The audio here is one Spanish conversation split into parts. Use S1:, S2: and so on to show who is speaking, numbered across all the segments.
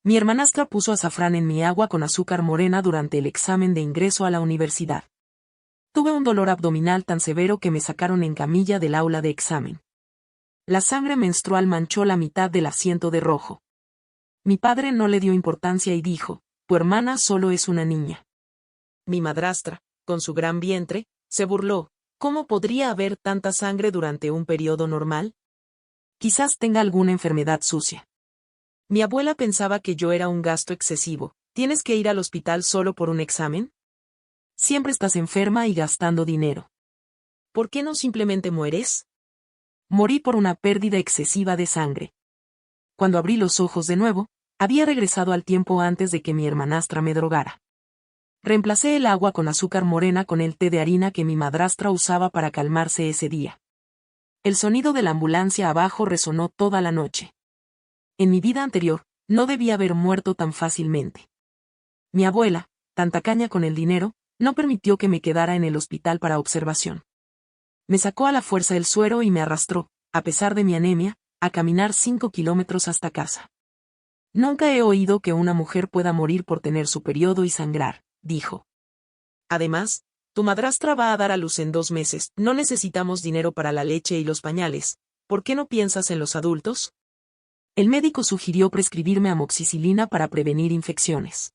S1: Mi hermanastra puso azafrán en mi agua con azúcar morena durante el examen de ingreso a la universidad. Tuve un dolor abdominal tan severo que me sacaron en camilla del aula de examen. La sangre menstrual manchó la mitad del asiento de rojo. Mi padre no le dio importancia y dijo: «Tu hermana solo es una niña». Mi madrastra, con su gran vientre, se burló: «¿Cómo podría haber tanta sangre durante un periodo normal? Quizás tenga alguna enfermedad sucia». Mi abuela pensaba que yo era un gasto excesivo. ¿Tienes que ir al hospital solo por un examen? Siempre estás enferma y gastando dinero. ¿Por qué no simplemente mueres? Morí por una pérdida excesiva de sangre. Cuando abrí los ojos de nuevo, había regresado al tiempo antes de que mi hermanastra me drogara. Reemplacé el agua con azúcar morena con el té de harina que mi madrastra usaba para calmarse ese día. El sonido de la ambulancia abajo resonó toda la noche. En mi vida anterior, no debía haber muerto tan fácilmente. Mi abuela, tan tacaña con el dinero, no permitió que me quedara en el hospital para observación. Me sacó a la fuerza el suero y me arrastró, a pesar de mi anemia, a caminar 5 kilómetros hasta casa. Nunca he oído que una mujer pueda morir por tener su periodo y sangrar, dijo. Además, tu madrastra va a dar a luz en 2 meses. No necesitamos dinero para la leche y los pañales. ¿Por qué no piensas en los adultos? El médico sugirió prescribirme amoxicilina para prevenir infecciones.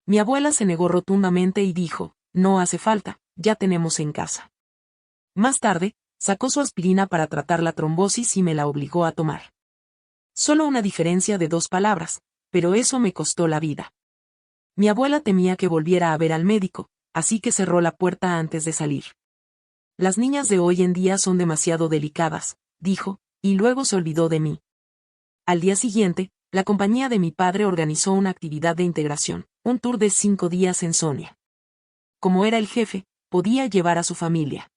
S1: Mi abuela se negó rotundamente y dijo: «No hace falta, ya tenemos en casa». Más tarde, sacó su aspirina para tratar la trombosis y me la obligó a tomar. Solo una diferencia de 2 palabras, pero eso me costó la vida. Mi abuela temía que volviera a ver al médico, así que cerró la puerta antes de salir. «Las niñas de hoy en día son demasiado delicadas», dijo, y luego se olvidó de mí. Al día siguiente, la compañía de mi padre organizó una actividad de integración, un tour de 5 días en Sonia. Como era el jefe, podía llevar a su familia.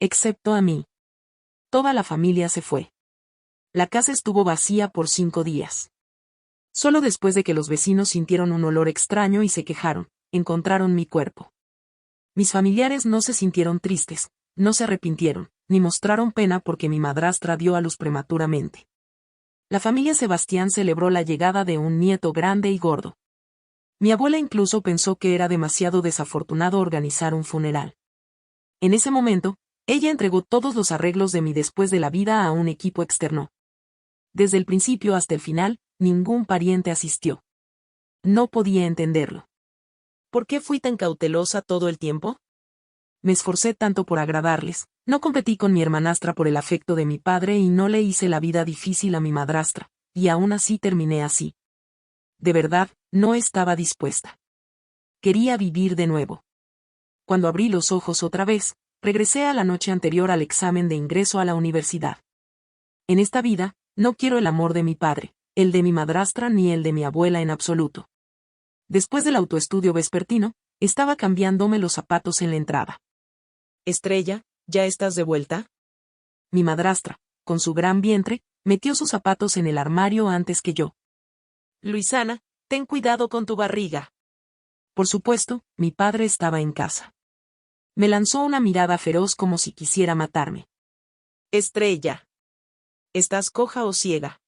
S1: Excepto a mí. Toda la familia se fue. La casa estuvo vacía por 5 días. Solo después de que los vecinos sintieron un olor extraño y se quejaron, encontraron mi cuerpo. Mis familiares no se sintieron tristes, no se arrepintieron, ni mostraron pena porque mi madrastra dio a luz prematuramente. La familia Sebastián celebró la llegada de un nieto grande y gordo. Mi abuela incluso pensó que era demasiado desafortunado organizar un funeral. En ese momento, ella entregó todos los arreglos de mi después de la vida a un equipo externo. Desde el principio hasta el final, ningún pariente asistió. No podía entenderlo. ¿Por qué fui tan cautelosa todo el tiempo? Me esforcé tanto por agradarles, no competí con mi hermanastra por el afecto de mi padre y no le hice la vida difícil a mi madrastra, y aún así terminé así. De verdad, no estaba dispuesta. Quería vivir de nuevo. Cuando abrí los ojos otra vez, regresé a la noche anterior al examen de ingreso a la universidad. En esta vida, no quiero el amor de mi padre, el de mi madrastra ni el de mi abuela en absoluto. Después del autoestudio vespertino, estaba cambiándome los zapatos en la entrada. Estrella, ¿ya estás de vuelta? Mi madrastra, con su gran vientre, metió sus zapatos en el armario antes que yo. Luisana, ten cuidado con tu barriga. Por supuesto, mi padre estaba en casa. Me lanzó una mirada feroz como si quisiera matarme. Estrella. ¿Estás coja o ciega?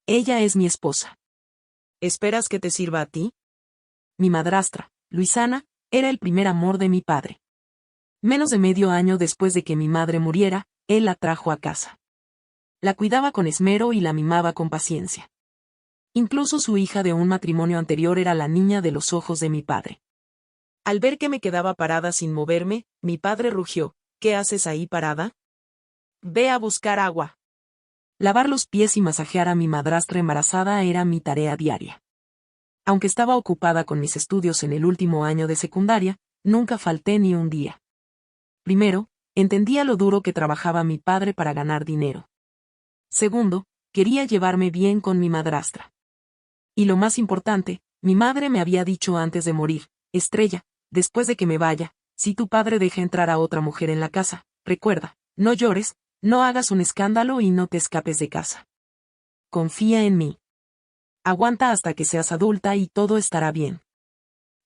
S1: Ella es mi esposa. ¿Esperas que te sirva a ti? Mi madrastra, Luisana, era el primer amor de mi padre. Menos de medio año después de que mi madre muriera, él la trajo a casa. La cuidaba con esmero y la mimaba con paciencia. Incluso su hija de un matrimonio anterior era la niña de los ojos de mi padre. Al ver que me quedaba parada sin moverme, mi padre rugió: ¿Qué haces ahí parada? Ve a buscar agua. Lavar los pies y masajear a mi madrastra embarazada era mi tarea diaria. Aunque estaba ocupada con mis estudios en el último año de secundaria, nunca falté ni un día. Primero, entendía lo duro que trabajaba mi padre para ganar dinero. Segundo, quería llevarme bien con mi madrastra. Y lo más importante, mi madre me había dicho antes de morir: Estrella, después de que me vaya, si tu padre deja entrar a otra mujer en la casa, recuerda, no llores, no hagas un escándalo y no te escapes de casa. Confía en mí. Aguanta hasta que seas adulta y todo estará bien.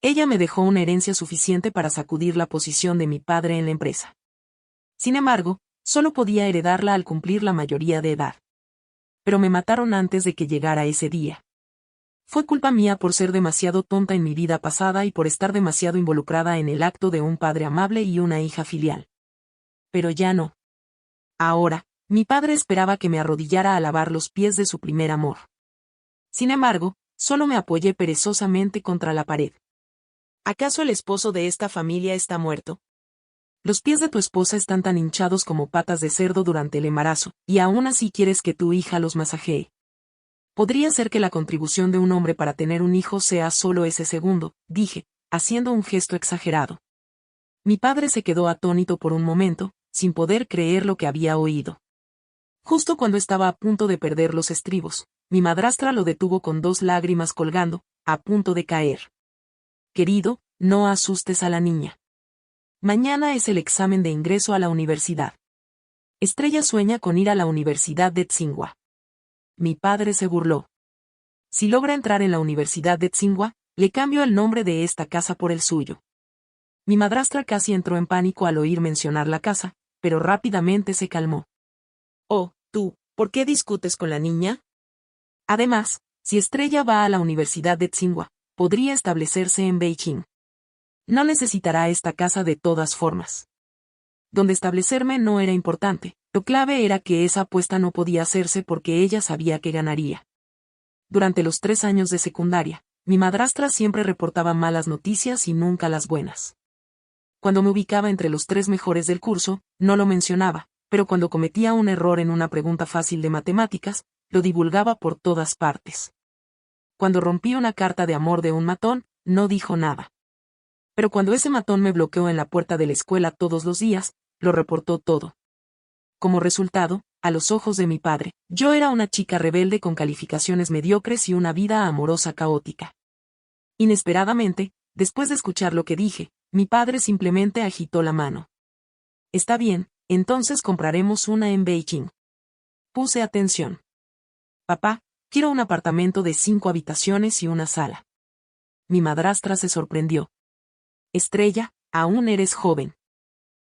S1: Ella me dejó una herencia suficiente para sacudir la posición de mi padre en la empresa. Sin embargo, solo podía heredarla al cumplir la mayoría de edad. Pero me mataron antes de que llegara ese día. Fue culpa mía por ser demasiado tonta en mi vida pasada y por estar demasiado involucrada en el acto de un padre amable y una hija filial. Pero ya no. Ahora, mi padre esperaba que me arrodillara a lavar los pies de su primer amor. Sin embargo, solo me apoyé perezosamente contra la pared. ¿Acaso el esposo de esta familia está muerto? Los pies de tu esposa están tan hinchados como patas de cerdo durante el embarazo, y aún así quieres que tu hija los masajee. Podría ser que la contribución de un hombre para tener un hijo sea solo ese segundo, dije, haciendo un gesto exagerado. Mi padre se quedó atónito por un momento, sin poder creer lo que había oído. Justo cuando estaba a punto de perder los estribos, mi madrastra lo detuvo con 2 lágrimas colgando, a punto de caer. Querido, no asustes a la niña. Mañana es el examen de ingreso a la universidad. Estrella sueña con ir a la Universidad de Tsinghua. Mi padre se burló. Si logra entrar en la Universidad de Tsinghua, le cambio el nombre de esta casa por el suyo. Mi madrastra casi entró en pánico al oír mencionar la casa, pero rápidamente se calmó. Oh, tú, ¿por qué discutes con la niña? Además, si Estrella va a la Universidad de Tsinghua, podría establecerse en Beijing. No necesitará esta casa de todas formas. Donde establecerme no era importante, lo clave era que esa apuesta no podía hacerse porque ella sabía que ganaría. Durante los 3 años de secundaria, mi madrastra siempre reportaba malas noticias y nunca las buenas. Cuando me ubicaba entre los 3 mejores del curso, no lo mencionaba, pero cuando cometía un error en una pregunta fácil de matemáticas, lo divulgaba por todas partes. Cuando rompí una carta de amor de un matón, no dijo nada. Pero cuando ese matón me bloqueó en la puerta de la escuela todos los días, lo reportó todo. Como resultado, a los ojos de mi padre, yo era una chica rebelde con calificaciones mediocres y una vida amorosa caótica. Inesperadamente, después de escuchar lo que dije, mi padre simplemente agitó la mano. Está bien, entonces compraremos una en Beijing. Puse atención. Papá, quiero un apartamento de 5 habitaciones y una sala. Mi madrastra se sorprendió. Estrella, aún eres joven.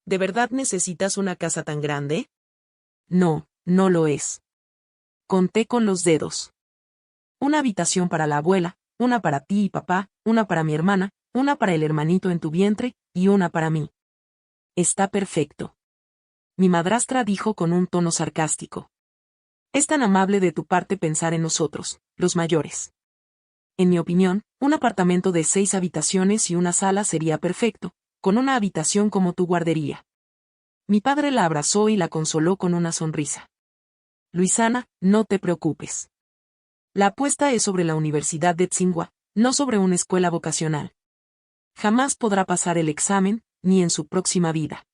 S1: ¿De verdad necesitas una casa tan grande? No, no lo es. Conté con los dedos. Una habitación para la abuela, una para ti y papá, una para mi hermana, una para el hermanito en tu vientre, y una para mí. Está perfecto. Mi madrastra dijo con un tono sarcástico. Es tan amable de tu parte pensar en nosotros, los mayores. En mi opinión, un apartamento de 6 habitaciones y una sala sería perfecto, con una habitación como tu guardería. Mi padre la abrazó y la consoló con una sonrisa. Luisana, no te preocupes. La apuesta es sobre la Universidad de Tsinghua, no sobre una escuela vocacional. Jamás podrá pasar el examen, ni en su próxima vida.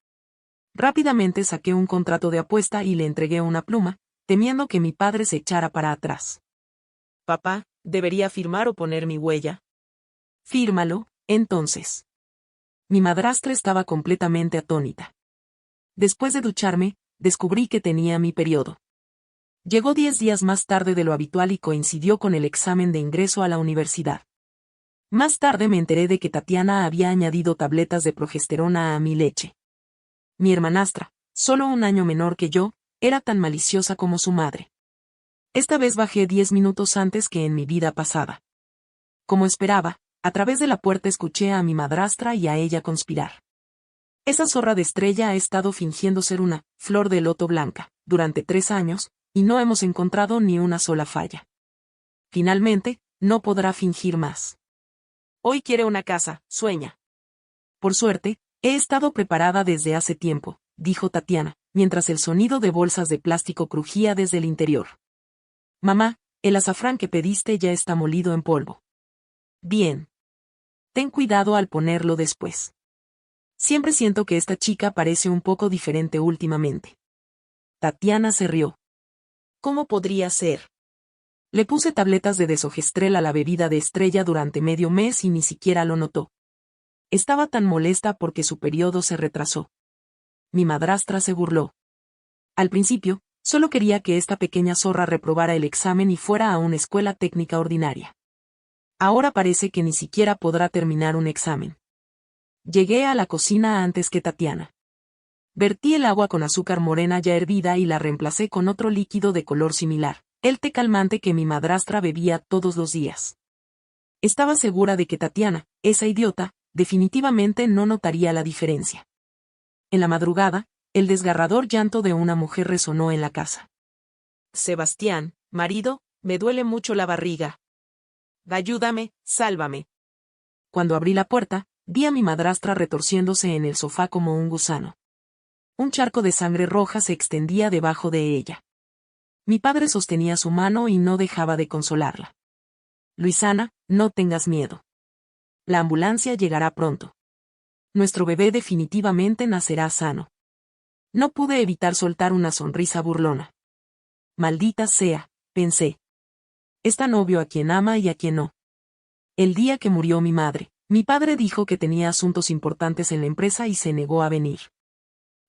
S1: Rápidamente saqué un contrato de apuesta y le entregué una pluma, temiendo que mi padre se echara para atrás. Papá, ¿debería firmar o poner mi huella? Fírmalo, entonces. Mi madrastra estaba completamente atónita. Después de ducharme, descubrí que tenía mi periodo. Llegó 10 días más tarde de lo habitual y coincidió con el examen de ingreso a la universidad. Más tarde me enteré de que Tatiana había añadido tabletas de progesterona a mi leche. Mi hermanastra, solo un año menor que yo, era tan maliciosa como su madre. Esta vez bajé 10 minutos antes que en mi vida pasada. Como esperaba, a través de la puerta escuché a mi madrastra y a ella conspirar. Esa zorra de Estrella ha estado fingiendo ser una flor de loto blanca durante 3 años, y no hemos encontrado ni una sola falla. Finalmente, no podrá fingir más. Hoy quiere una casa, sueña. Por suerte, he estado preparada desde hace tiempo, dijo Tatiana, mientras el sonido de bolsas de plástico crujía desde el interior. Mamá, el azafrán que pediste ya está molido en polvo. Bien. Ten cuidado al ponerlo después. Siempre siento que esta chica parece un poco diferente últimamente. Tatiana se rió. ¿Cómo podría ser? Le puse tabletas de desogestrel a la bebida de Estrella durante medio mes y ni siquiera lo notó. Estaba tan molesta porque su periodo se retrasó. Mi madrastra se burló. Al principio, solo quería que esta pequeña zorra reprobara el examen y fuera a una escuela técnica ordinaria. Ahora parece que ni siquiera podrá terminar un examen. Llegué a la cocina antes que Tatiana. Vertí el agua con azúcar morena ya hervida y la reemplacé con otro líquido de color similar, el té calmante que mi madrastra bebía todos los días. Estaba segura de que Tatiana, esa idiota, definitivamente no notaría la diferencia. En la madrugada, el desgarrador llanto de una mujer resonó en la casa.
S2: Sebastián, marido, me duele mucho la barriga. Ayúdame, sálvame.
S1: Cuando abrí la puerta, vi a mi madrastra retorciéndose en el sofá como un gusano. Un charco de sangre roja se extendía debajo de ella. Mi padre sostenía su mano y no dejaba de consolarla. Luisana, no tengas miedo. La ambulancia llegará pronto. Nuestro bebé definitivamente nacerá sano. No pude evitar soltar una sonrisa burlona. Maldita sea, pensé. Es tan obvio a quien ama y a quien no. El día que murió mi madre, mi padre dijo que tenía asuntos importantes en la empresa y se negó a venir.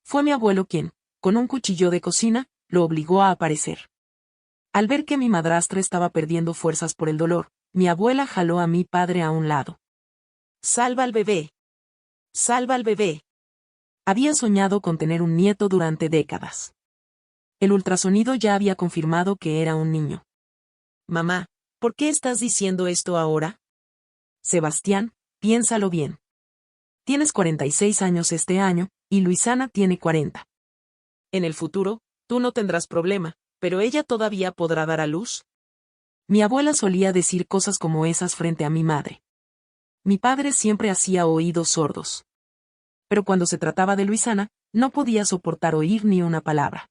S1: Fue mi abuelo quien, con un cuchillo de cocina, lo obligó a aparecer. Al ver que mi madrastra estaba perdiendo fuerzas por el dolor, mi abuela jaló a mi padre a un lado.
S2: Salva al bebé. Salva al bebé.
S1: Había soñado con tener un nieto durante décadas. El ultrasonido ya había confirmado que era un niño.
S2: Mamá, ¿por qué estás diciendo esto ahora?
S1: Sebastián, piénsalo bien. Tienes 46 años este año, y Luisana tiene 40.
S2: En el futuro, tú no tendrás problema, pero ella todavía podrá dar a luz.
S1: Mi abuela solía decir cosas como esas frente a mi madre. Mi padre siempre hacía oídos sordos. Pero cuando se trataba de Luisana, no podía soportar oír ni una palabra.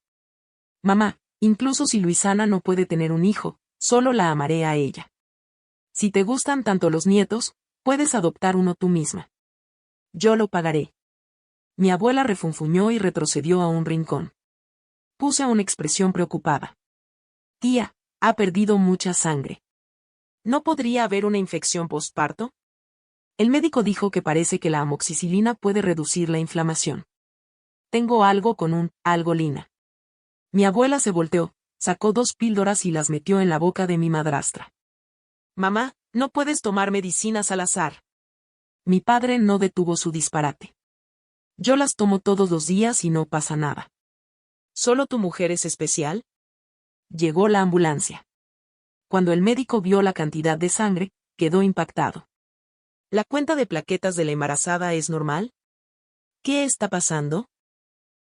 S1: Mamá, incluso si Luisana no puede tener un hijo, solo la amaré a ella. Si te gustan tanto los nietos, puedes adoptar uno tú misma. Yo lo pagaré. Mi abuela refunfuñó y retrocedió a un rincón. Puse una expresión preocupada. Tía, ha perdido mucha sangre.
S2: ¿No podría haber una infección postparto?
S1: El médico dijo que parece que la amoxicilina puede reducir la inflamación. Tengo algo con un algolina. Mi abuela se volteó, sacó 2 píldoras y las metió en la boca de mi madrastra.
S2: Mamá, no puedes tomar medicinas al azar.
S1: Mi padre no detuvo su disparate. Yo las tomo todos los días y no pasa nada.
S2: ¿Solo tu mujer es especial?
S1: Llegó la ambulancia. Cuando el médico vio la cantidad de sangre, quedó impactado.
S2: ¿La cuenta de plaquetas de la embarazada es normal? ¿Qué está pasando?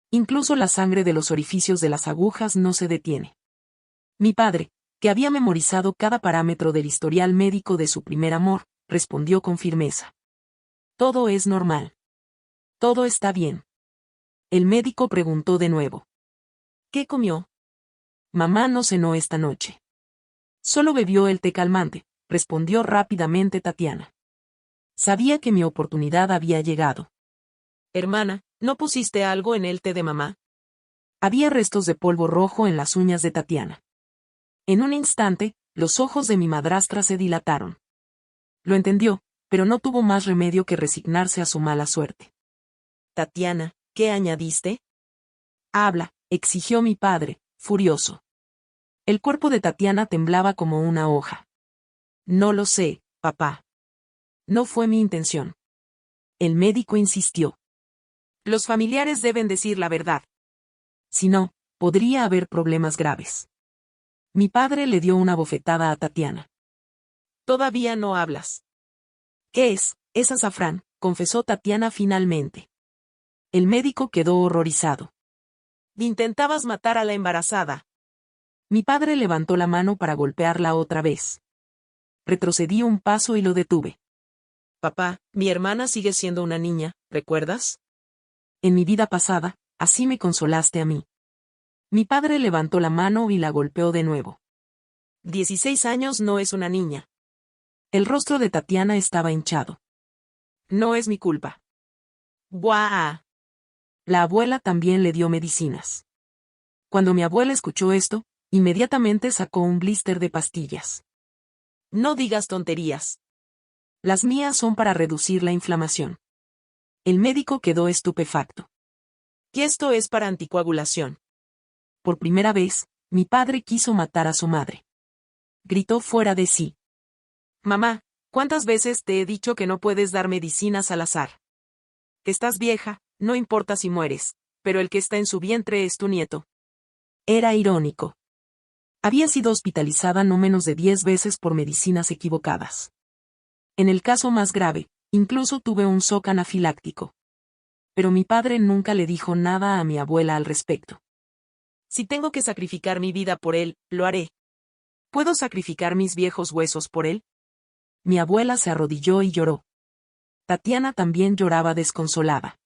S1: Incluso la sangre de los orificios de las agujas no se detiene. Mi padre, que había memorizado cada parámetro del historial médico de su primer amor, respondió con firmeza. Todo es normal. Todo está bien. El médico preguntó de nuevo.
S2: ¿Qué comió?
S1: Mamá no cenó esta noche. Solo bebió el té calmante, respondió rápidamente Tatiana. Sabía que mi oportunidad había llegado.
S2: Hermana, ¿no pusiste algo en el té de mamá?
S1: Había restos de polvo rojo en las uñas de Tatiana. En un instante, los ojos de mi madrastra se dilataron. Lo entendió, pero no tuvo más remedio que resignarse a su mala suerte.
S2: Tatiana, ¿qué añadiste?
S1: Habla, exigió mi padre, furioso. El cuerpo de Tatiana temblaba como una hoja. No lo sé, papá. No fue mi intención. El médico insistió.
S2: Los familiares deben decir la verdad.
S1: Si no, podría haber problemas graves. Mi padre le dio una bofetada a Tatiana.
S2: Todavía no hablas.
S1: ¿Qué es? Es azafrán, confesó Tatiana finalmente. El médico quedó horrorizado.
S2: Intentabas matar a la embarazada.
S1: Mi padre levantó la mano para golpearla otra vez. Retrocedí un paso y lo detuve.
S2: Papá, mi hermana sigue siendo una niña, ¿recuerdas?
S1: En mi vida pasada, así me consolaste a mí. Mi padre levantó la mano y la golpeó de nuevo.
S2: 16 años no es una niña.
S1: El rostro de Tatiana estaba hinchado.
S2: No es mi culpa. ¡Buah!
S1: La abuela también le dio medicinas. Cuando mi abuela escuchó esto, inmediatamente sacó un blister de pastillas.
S2: No digas tonterías.
S1: Las mías son para reducir la inflamación. El médico quedó estupefacto.
S2: ¿Y esto es para anticoagulación?
S1: Por primera vez, mi padre quiso matar a su madre. Gritó fuera de sí.
S2: Mamá, ¿cuántas veces te he dicho que no puedes dar medicinas al azar? Que estás vieja, no importa si mueres, pero el que está en su vientre es tu nieto.
S1: Era irónico. Había sido hospitalizada no menos de 10 veces por medicinas equivocadas. En el caso más grave, incluso tuve un shock anafiláctico. Pero mi padre nunca le dijo nada a mi abuela al respecto.
S2: Si tengo que sacrificar mi vida por él, lo haré. ¿Puedo sacrificar mis viejos huesos por él?
S1: Mi abuela se arrodilló y lloró. Tatiana también lloraba desconsolada.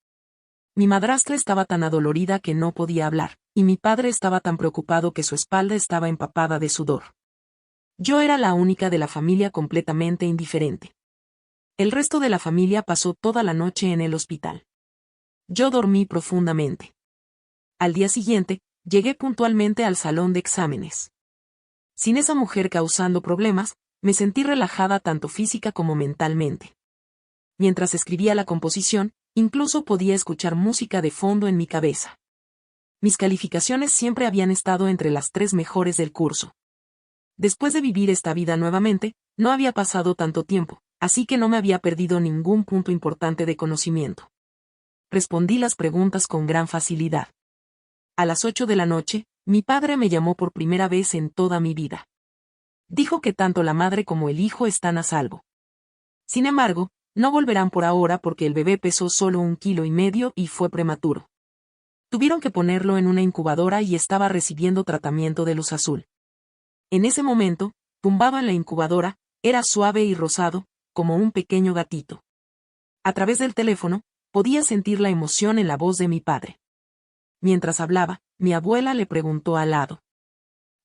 S1: Mi madrastra estaba tan adolorida que no podía hablar, y mi padre estaba tan preocupado que su espalda estaba empapada de sudor. Yo era la única de la familia completamente indiferente. El resto de la familia pasó toda la noche en el hospital. Yo dormí profundamente. Al día siguiente, llegué puntualmente al salón de exámenes. Sin esa mujer causando problemas, me sentí relajada tanto física como mentalmente. Mientras escribía la composición, incluso podía escuchar música de fondo en mi cabeza. Mis calificaciones siempre habían estado entre las 3 mejores del curso. Después de vivir esta vida nuevamente, no había pasado tanto tiempo, así que no me había perdido ningún punto importante de conocimiento. Respondí las preguntas con gran facilidad. A las 8 de la noche, mi padre me llamó por primera vez en toda mi vida. Dijo que tanto la madre como el hijo están a salvo. Sin embargo, no volverán por ahora porque el bebé pesó solo 1,5 kilos y fue prematuro. Tuvieron que ponerlo en una incubadora y estaba recibiendo tratamiento de luz azul. En ese momento, tumbado en la incubadora, era suave y rosado, como un pequeño gatito. A través del teléfono, podía sentir la emoción en la voz de mi padre. Mientras hablaba, mi abuela le preguntó al lado.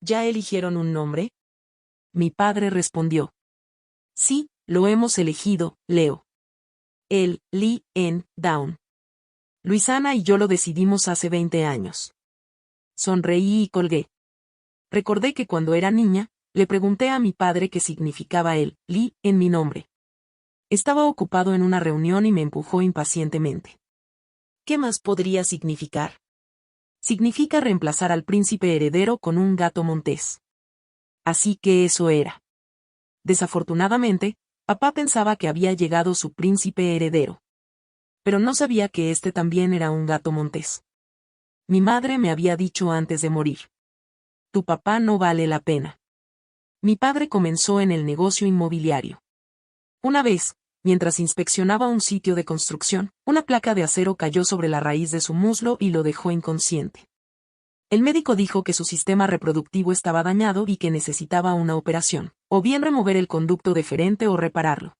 S2: ¿Ya eligieron un nombre?
S1: Mi padre respondió. Sí, lo hemos elegido, Leo. El, Lee, N, Down. Luisana y yo lo decidimos hace 20 años. Sonreí y colgué. Recordé que cuando era niña, le pregunté a mi padre qué significaba el, Lee, en mi nombre. Estaba ocupado en una reunión y me empujó impacientemente.
S2: ¿Qué más podría significar?
S1: Significa reemplazar al príncipe heredero con un gato montés. Así que eso era. Desafortunadamente, papá pensaba que había llegado su príncipe heredero. Pero no sabía que este también era un gato montés. Mi madre me había dicho antes de morir. Tu papá no vale la pena. Mi padre comenzó en el negocio inmobiliario. Una vez, mientras inspeccionaba un sitio de construcción, una placa de acero cayó sobre la raíz de su muslo y lo dejó inconsciente. El médico dijo que su sistema reproductivo estaba dañado y que necesitaba una operación, o bien remover el conducto deferente o repararlo.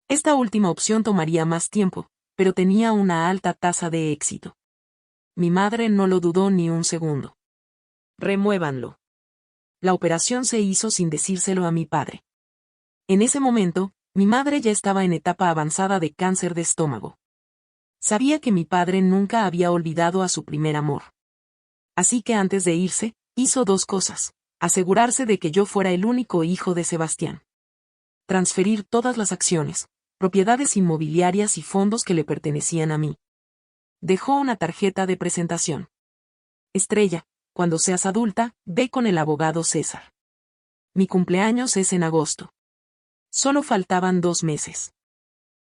S1: Esta última opción tomaría más tiempo, pero tenía una alta tasa de éxito. Mi madre no lo dudó ni un segundo.
S2: Remuévanlo.
S1: La operación se hizo sin decírselo a mi padre. En ese momento, mi madre ya estaba en etapa avanzada de cáncer de estómago. Sabía que mi padre nunca había olvidado a su primer amor. Así que antes de irse, hizo 2 cosas: asegurarse de que yo fuera el único hijo de Sebastián. Transferir todas las acciones, propiedades inmobiliarias y fondos que le pertenecían a mí. Dejó una tarjeta de presentación. Estrella, cuando seas adulta, ve con el abogado César. Mi cumpleaños es en agosto. Solo faltaban 2 meses.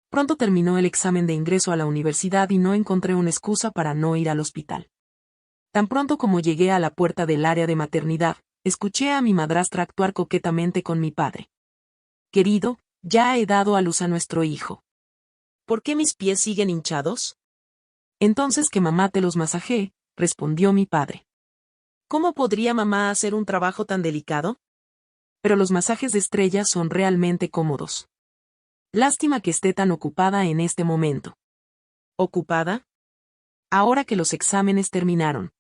S1: Pronto terminó el examen de ingreso a la universidad y no encontré una excusa para no ir al hospital. Tan pronto como llegué a la puerta del área de maternidad, escuché a mi madrastra actuar coquetamente con mi padre. Querido, ya he dado a luz a nuestro hijo.
S2: ¿Por qué mis pies siguen hinchados?
S1: Entonces que mamá te los masajee, respondió mi padre.
S2: ¿Cómo podría mamá hacer un trabajo tan delicado?
S1: Pero los masajes de Estrella son realmente cómodos. Lástima que esté tan ocupada en este momento.
S2: ¿Ocupada?
S1: Ahora que los exámenes terminaron.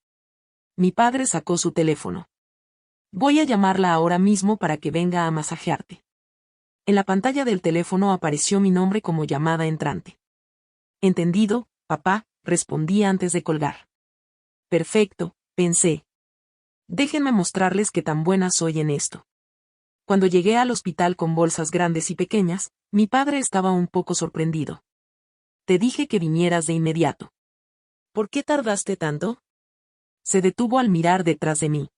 S1: Mi padre sacó su teléfono. Voy a llamarla ahora mismo para que venga a masajearte. En la pantalla del teléfono apareció mi nombre como llamada entrante. Entendido, papá, respondí antes de colgar. Perfecto, pensé. Déjenme mostrarles qué tan buena soy en esto. Cuando llegué al hospital con bolsas grandes y pequeñas, mi padre estaba un poco sorprendido. Te dije que vinieras de inmediato.
S2: ¿Por qué tardaste tanto?
S1: Se detuvo al mirar detrás de mí.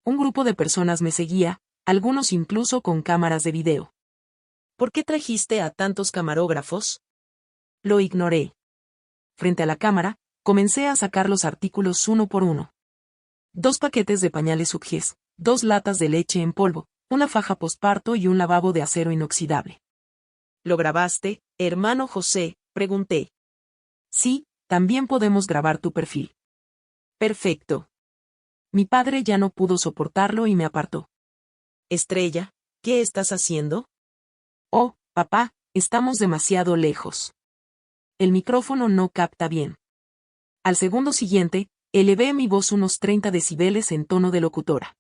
S1: Un grupo de personas me seguía, algunos incluso con cámaras de video.
S2: ¿Por qué trajiste a tantos camarógrafos?
S1: Lo ignoré. Frente a la cámara, comencé a sacar los artículos uno por uno. 2 paquetes de pañales Huggies, 2 latas de leche en polvo, una faja posparto y un lavabo de acero inoxidable.
S2: ¿Lo grabaste, hermano José?, pregunté.
S1: Sí, también podemos grabar tu perfil.
S2: Perfecto.
S1: Mi padre ya no pudo soportarlo y me apartó.
S2: Estrella, ¿qué estás haciendo?
S1: Oh, papá, estamos demasiado lejos. El micrófono no capta bien. Al segundo siguiente, elevé mi voz unos 30 decibeles en tono de locutora.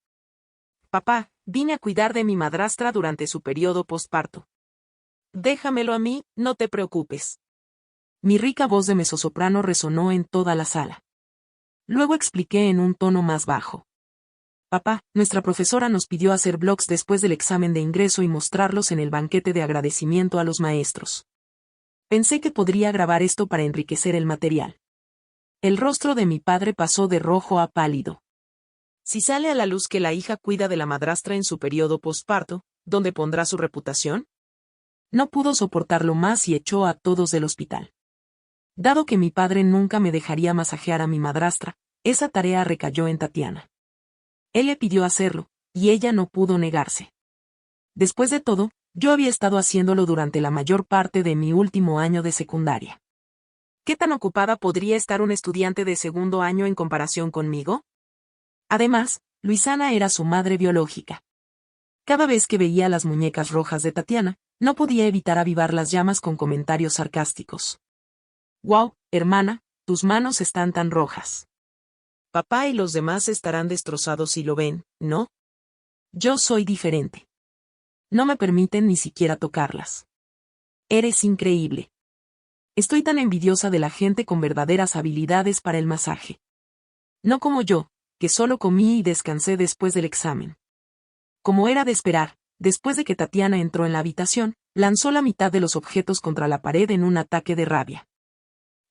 S2: Papá, vine a cuidar de mi madrastra durante su periodo postparto. Déjamelo a mí, no te preocupes.
S1: Mi rica voz de mezzosoprano resonó en toda la sala. Luego expliqué en un tono más bajo. Papá, nuestra profesora nos pidió hacer blogs después del examen de ingreso y mostrarlos en el banquete de agradecimiento a los maestros. Pensé que podría grabar esto para enriquecer el material. El rostro de mi padre pasó de rojo a pálido.
S2: Si sale a la luz que la hija cuida de la madrastra en su periodo postparto, ¿dónde pondrá su reputación?
S1: No pudo soportarlo más y echó a todos del hospital. Dado que mi padre nunca me dejaría masajear a mi madrastra, esa tarea recayó en Tatiana. Él le pidió hacerlo, y ella no pudo negarse. Después de todo, yo había estado haciéndolo durante la mayor parte de mi último año de secundaria.
S2: ¿Qué tan ocupada podría estar un estudiante de segundo año en comparación conmigo?
S1: Además, Luisana era su madre biológica. Cada vez que veía las muñecas rojas de Tatiana, no podía evitar avivar las llamas con comentarios sarcásticos. «Wow, hermana, tus manos están tan rojas».
S2: Papá y los demás estarán destrozados si lo ven, ¿no?
S1: Yo soy diferente. No me permiten ni siquiera tocarlas. Eres increíble. Estoy tan envidiosa de la gente con verdaderas habilidades para el masaje. No como yo, que solo comí y descansé después del examen. Como era de esperar, después de que Tatiana entró en la habitación, lanzó la mitad de los objetos contra la pared en un ataque de rabia.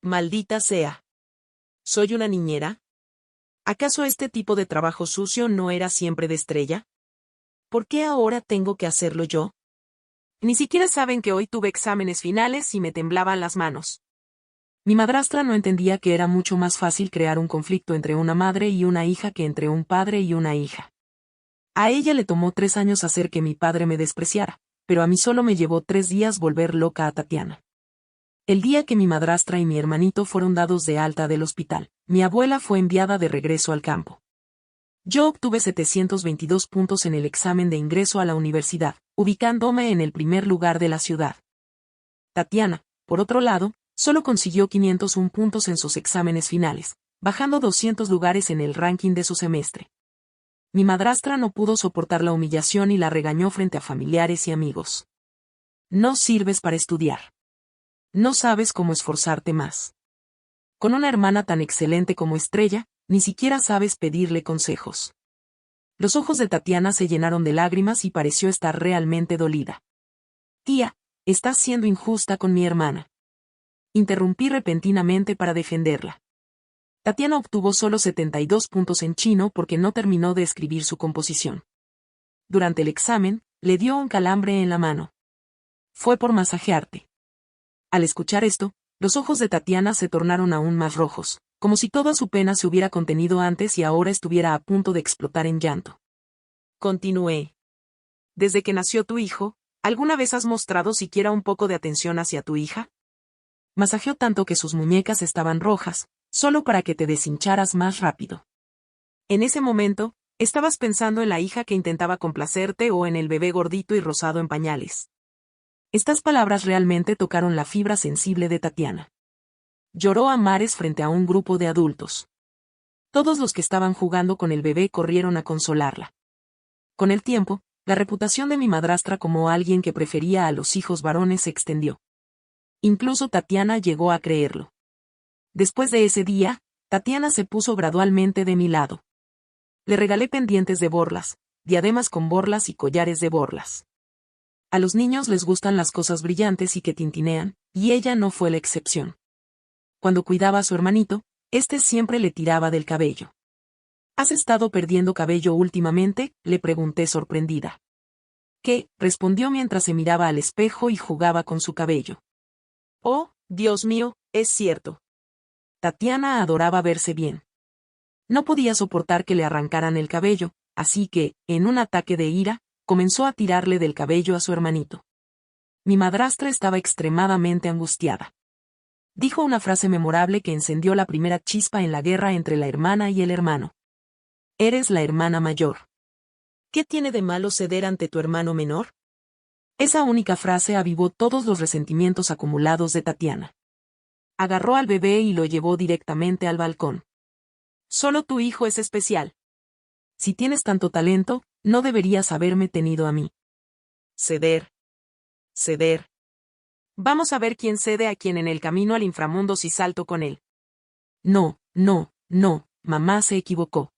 S2: Maldita sea. ¿Soy una niñera? ¿Acaso este tipo de trabajo sucio no era siempre de Estrella? ¿Por qué ahora tengo que hacerlo yo? Ni siquiera saben que hoy tuve exámenes finales y me temblaban las manos.
S1: Mi madrastra no entendía que era mucho más fácil crear un conflicto entre una madre y una hija que entre un padre y una hija. A ella le tomó 3 años hacer que mi padre me despreciara, pero a mí solo me llevó 3 días volver loca a Tatiana. El día que mi madrastra y mi hermanito fueron dados de alta del hospital, mi abuela fue enviada de regreso al campo. Yo obtuve 722 puntos en el examen de ingreso a la universidad, ubicándome en el primer lugar de la ciudad. Tatiana, por otro lado, solo consiguió 501 puntos en sus exámenes finales, bajando 200 lugares en el ranking de su semestre. Mi madrastra no pudo soportar la humillación y la regañó frente a familiares y amigos. No sirves para estudiar. No sabes cómo esforzarte más. Con una hermana tan excelente como Estrella, ni siquiera sabes pedirle consejos. Los ojos de Tatiana se llenaron de lágrimas y pareció estar realmente dolida. Tía, estás siendo injusta con mi hermana. Interrumpí repentinamente para defenderla. Tatiana obtuvo solo 72 puntos en chino porque no terminó de escribir su composición. Durante el examen, le dio un calambre en la mano. Fue por masajearte. Al escuchar esto, los ojos de Tatiana se tornaron aún más rojos, como si toda su pena se hubiera contenido antes y ahora estuviera a punto de explotar en llanto.
S2: Continué. Desde que nació tu hijo, ¿alguna vez has mostrado siquiera un poco de atención hacia tu hija?
S1: Masajeó tanto que sus muñecas estaban rojas, solo para que te deshincharas más rápido.
S2: En ese momento, ¿estabas pensando en la hija que intentaba complacerte o en el bebé gordito y rosado en pañales?
S1: Estas palabras realmente tocaron la fibra sensible de Tatiana. Lloró a mares frente a un grupo de adultos. Todos los que estaban jugando con el bebé corrieron a consolarla. Con el tiempo, la reputación de mi madrastra como alguien que prefería a los hijos varones se extendió. Incluso Tatiana llegó a creerlo. Después de ese día, Tatiana se puso gradualmente de mi lado. Le regalé pendientes de borlas, diademas con borlas y collares de borlas. A los niños les gustan las cosas brillantes y que tintinean, y ella no fue la excepción. Cuando cuidaba a su hermanito, este siempre le tiraba del cabello. ¿Has estado perdiendo cabello últimamente?, le pregunté sorprendida. ¿Qué?, respondió mientras se miraba al espejo y jugaba con su cabello.
S2: Oh, Dios mío, es cierto.
S1: Tatiana adoraba verse bien. No podía soportar que le arrancaran el cabello, así que, en un ataque de ira, comenzó a tirarle del cabello a su hermanito. Mi madrastra estaba extremadamente angustiada. Dijo una frase memorable que encendió la primera chispa en la guerra entre la hermana y el hermano. Eres la hermana mayor.
S2: ¿Qué tiene de malo ceder ante tu hermano menor?
S1: Esa única frase avivó todos los resentimientos acumulados de Tatiana. Agarró al bebé y lo llevó directamente al balcón.
S2: Solo tu hijo es especial.
S1: Si tienes tanto talento, no deberías haberme tenido a mí.
S2: Ceder. Ceder. Vamos a ver quién cede a quién en el camino al inframundo si salto con él.
S1: No, mamá se equivocó.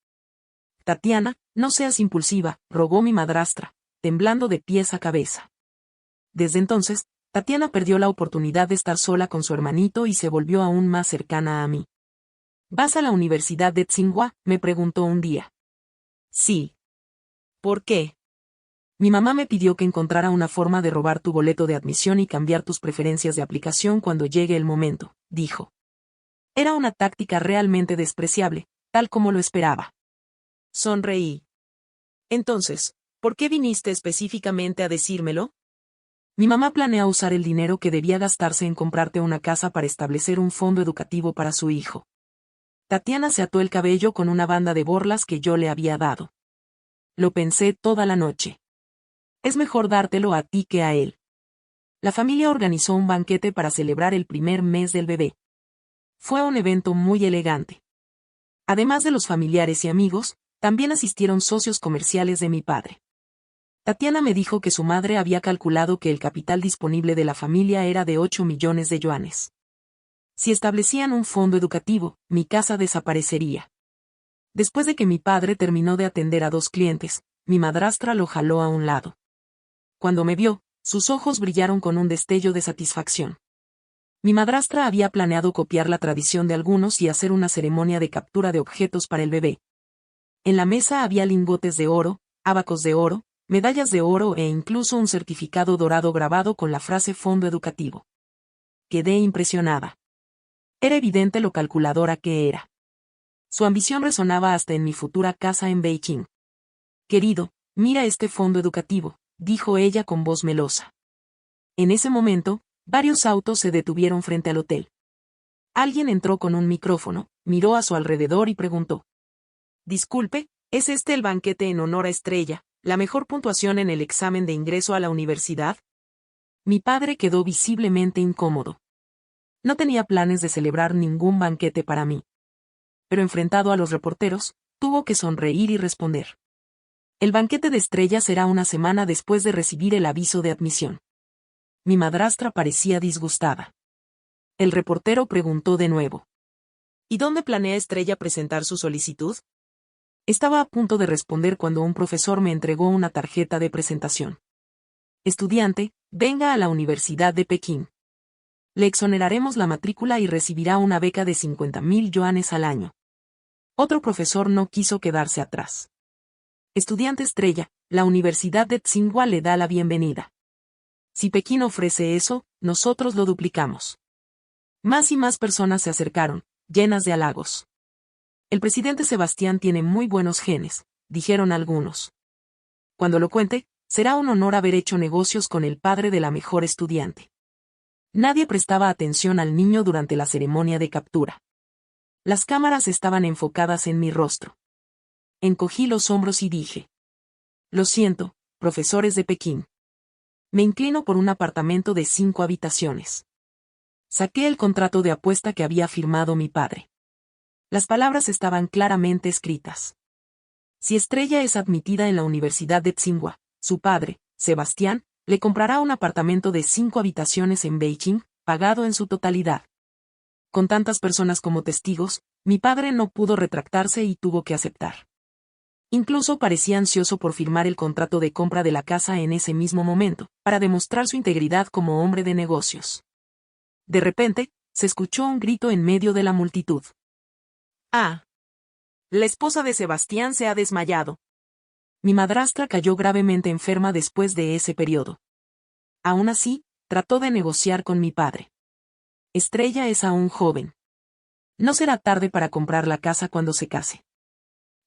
S1: Tatiana, no seas impulsiva, rogó mi madrastra, temblando de pies a cabeza. Desde entonces, Tatiana perdió la oportunidad de estar sola con su hermanito y se volvió aún más cercana a mí. ¿Vas a la Universidad de Tsinghua?, me preguntó un día.
S2: Sí. ¿Por qué?
S1: Mi mamá me pidió que encontrara una forma de robar tu boleto de admisión y cambiar tus preferencias de aplicación cuando llegue el momento, dijo. Era una táctica realmente despreciable, tal como lo esperaba.
S2: Sonreí. Entonces, ¿por qué viniste específicamente a decírmelo?
S1: Mi mamá planea usar el dinero que debía gastarse en comprarte una casa para establecer un fondo educativo para su hijo. Tatiana se ató el cabello con una banda de borlas que yo le había dado. Lo pensé toda la noche. Es mejor dártelo a ti que a él. La familia organizó un banquete para celebrar el primer mes del bebé. Fue un evento muy elegante. Además de los familiares y amigos, también asistieron socios comerciales de mi padre. Tatiana me dijo que su madre había calculado que el capital disponible de la familia era de 8 millones de yuanes. Si establecían un fondo educativo, mi casa desaparecería. Después de que mi padre terminó de atender a 2 clientes, mi madrastra lo jaló a un lado. Cuando me vio, sus ojos brillaron con un destello de satisfacción. Mi madrastra había planeado copiar la tradición de algunos y hacer una ceremonia de captura de objetos para el bebé. En la mesa había lingotes de oro, ábacos de oro, medallas de oro e incluso un certificado dorado grabado con la frase Fondo Educativo. Quedé impresionada. Era evidente lo calculadora que era. Su ambición resonaba hasta en mi futura casa en Beijing. Querido, mira este fondo educativo, dijo ella con voz melosa. En ese momento, varios autos se detuvieron frente al hotel. Alguien entró con un micrófono, miró a su alrededor y preguntó.
S2: Disculpe, ¿es este el banquete en honor a Estrella, la mejor puntuación en el examen de ingreso a la universidad?
S1: Mi padre quedó visiblemente incómodo. No tenía planes de celebrar ningún banquete para mí. Pero enfrentado a los reporteros, tuvo que sonreír y responder. El banquete de Estrella será una semana después de recibir el aviso de admisión. Mi madrastra parecía disgustada. El reportero preguntó de nuevo.
S2: ¿Y dónde planea Estrella presentar su solicitud?
S1: Estaba a punto de responder cuando un profesor me entregó una tarjeta de presentación. Estudiante, venga a la Universidad de Pekín. Le exoneraremos la matrícula y recibirá una beca de 50.000 yuanes al año. Otro profesor no quiso quedarse atrás. Estudiante estrella, la Universidad de Tsinghua le da la bienvenida. Si Pekín ofrece eso, nosotros lo duplicamos. Más y más personas se acercaron, llenas de halagos. El presidente Sebastián tiene muy buenos genes, dijeron algunos. Cuando lo cuente, será un honor haber hecho negocios con el padre de la mejor estudiante. Nadie prestaba atención al niño durante la ceremonia de captura. Las cámaras estaban enfocadas en mi rostro. Encogí los hombros y dije. Lo siento, profesores de Pekín. Me inclino por un apartamento de 5 habitaciones. Saqué el contrato de apuesta que había firmado mi padre. Las palabras estaban claramente escritas. Si Estrella es admitida en la Universidad de Tsinghua, su padre, Sebastián, le comprará un apartamento de 5 habitaciones en Beijing, pagado en su totalidad. Con tantas personas como testigos, mi padre no pudo retractarse y tuvo que aceptar. Incluso parecía ansioso por firmar el contrato de compra de la casa en ese mismo momento, para demostrar su integridad como hombre de negocios. De repente, se escuchó un grito en medio de la multitud.
S2: ¡Ah! La esposa de Sebastián se ha desmayado.
S1: Mi madrastra cayó gravemente enferma después de ese periodo. Aún así, trató de negociar con mi padre. Estrella es aún joven. No será tarde para comprar la casa cuando se case.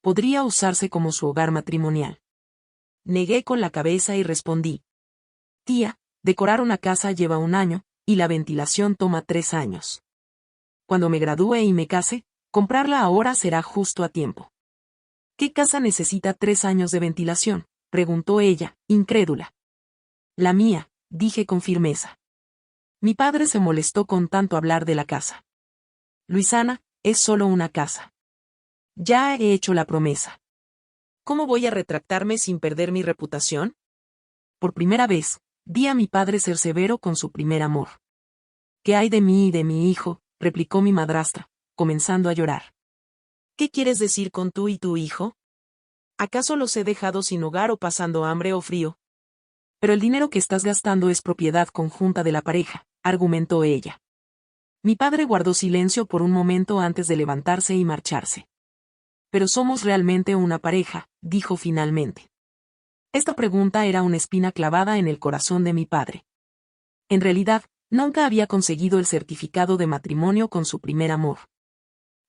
S1: Podría usarse como su hogar matrimonial. Negué con la cabeza y respondí. Tía, Decorar una casa lleva 1 año, y la ventilación toma 3 años. Cuando me gradúe y me case, comprarla ahora será justo a tiempo. ¿Qué casa necesita 3 años de ventilación?, preguntó ella, incrédula. La mía, dije con firmeza. Mi padre se molestó con tanto hablar de la casa. Luisana, es solo una casa. Ya he hecho la promesa.
S2: ¿Cómo voy a retractarme sin perder mi reputación?
S1: Por primera vez, vi a mi padre ser severo con su primer amor. ¿Qué hay de mí y de mi hijo?, replicó mi madrastra, comenzando a llorar.
S2: ¿Qué quieres decir con tú y tu hijo? ¿Acaso los he dejado sin hogar o pasando hambre o frío?
S1: Pero el dinero que estás gastando es propiedad conjunta de la pareja, argumentó ella. Mi padre guardó silencio por un momento antes de levantarse y marcharse. Pero somos realmente una pareja, dijo finalmente. Esta pregunta era una espina clavada en el corazón de mi padre. En realidad, nunca había conseguido el certificado de matrimonio con su primer amor.